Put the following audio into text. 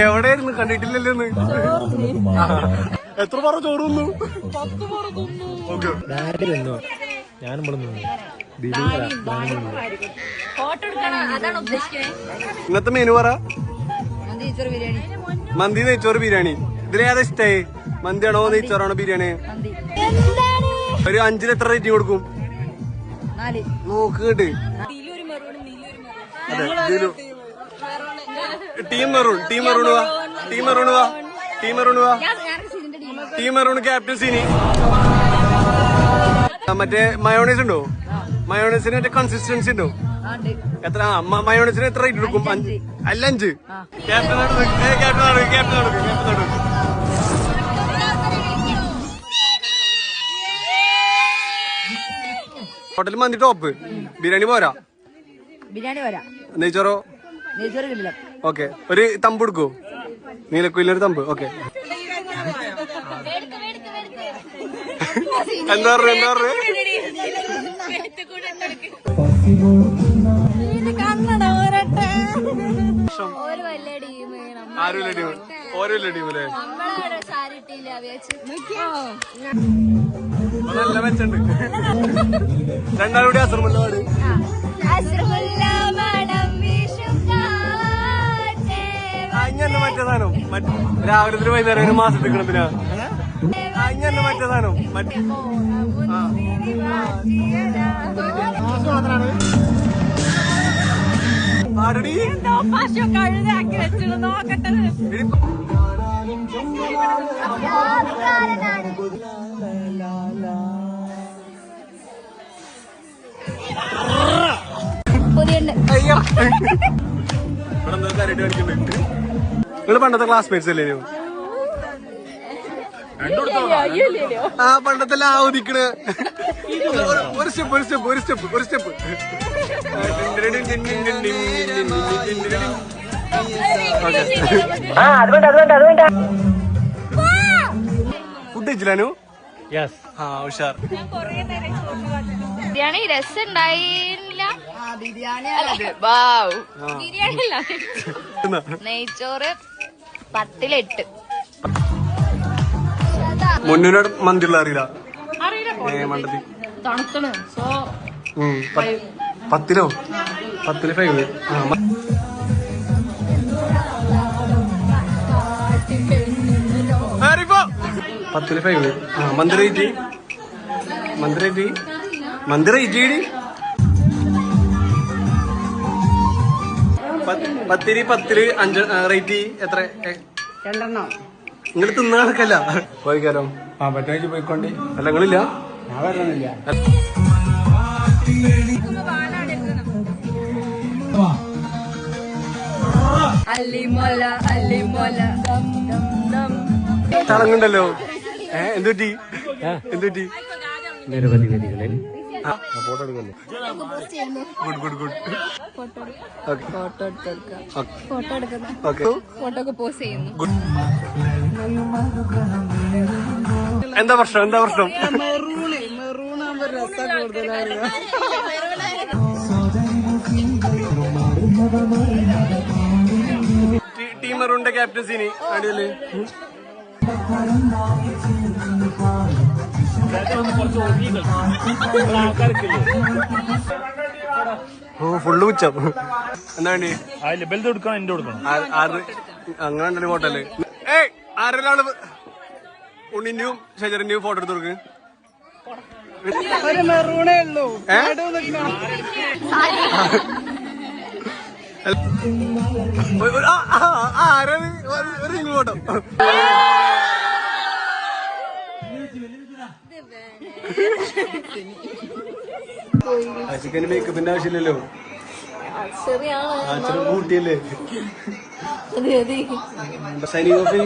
എവിടെയായിരുന്നു കണ്ടിട്ടില്ലല്ലോ. എത്ര പറ ചോറ് തിന്നു? ഞാനും ഇന്നത്തെ മെനു പറ. മന്തി നെയ്ച്ചോറ് ബിരിയാണി. ഇതിലേതാ ഇഷ്ടായി? മന്തിയാണോ നെയ്ച്ചോറാണോ ബിരിയാണി? ഒരു 5-ൽ എത്ര റേറ്റിംഗ് കൊടുക്കും? നോക്ക് കേട്ട്. ടീം മെറൂൺ ക്യാപ്റ്റൻ സീനി. മറ്റേ മയോണൈസ് ഉണ്ടോ? മയോണൈസിന് മറ്റേ കൺസിസ്റ്റൻസി ഉണ്ടോ? എത്ര? മയോണൈസിന് എത്ര റേറ്റ് കൊടുക്കും? 5. ഹോട്ടലിൽ മന്തി ടോപ്പ്. ബിരിയാണി പോരാ? നെയ്ച്ചോറോ? ഓക്കെ, ഒരു തമ്പ് എടുക്കോ? നീലക്കുയിലൊരു തമ്പ്. ഓക്കെ, എന്താ പറയുക? ഓരോ ടീമല്ലേ? നല്ല മെച്ചുണ്ട്. രണ്ടാളുകൂടി അസർമുല്ല പാട്. മറ്റേ സാധനം രാവിലെ വൈകുന്നേരം ഒരു മാസം എടുക്കണത്തിനാ. മറ്റേ സാധനം പാടടി. നിങ്ങള് പണ്ടത്തെ ക്ലാസ്മേറ്റ്സ് അല്ലേ? ആ പണ്ടത്തെ ആവതിക്കണ്. ഒരു സ്റ്റെപ്പ്. ഫുഡ് കഴിച്ചില്ലാനു? ഉഷാർ. ബിരിയാണി രസം ഉണ്ടായില്ല. നെയ്ച്ചോറ് 10-ൽ 8. മുന്നൂറ് മന്തിയുള്ള അറിയില്ല. മണ്ടത്തി തണുത്തണ്. 10-ലോ? 10-ൽ 5. 10-ൽ 5. മന്തി റേറ്റ് 10-ൽ 5 റേറ്റ് എത്ര? 2. നിങ്ങൾ തിന്നാ നടക്കല്ല പോയിക്കാലോ. പറ്റാഴ്ച പോയിക്കൊണ്ട്. അല്ല നിങ്ങളില്ല? ഞാൻ വരണമെന്നില്ല. ചടങ്ങുണ്ടല്ലോ. എന്തുപറ്റി? നിരവധി വേദികളിൽ ഫോട്ടോ എടുക്കല്ലോ. എന്താ പ്രശ്നം? ടീം മെറൂണിന്റെ ക്യാപ്റ്റൻസിന് അടിയല്ലേ? ഫുള്ള് ഉച്ചം. എന്താ വേണ്ടി? അങ്ങനെ ഉണ്ടല്ലോ ഹോട്ടല്. ആരൊരാള് ഉണ്ണിന്റെയും ഷജറിന്റെയും ഫോട്ടോ എടുത്ത് കൊടുക്ക്. ഒരു റിംഗ് ഫോട്ടോ. ചിക്കന് മേക്കപ്പിന്റെ ആവശ്യമില്ലല്ലോ. കൂട്ടിയല്ലേ? Signing of.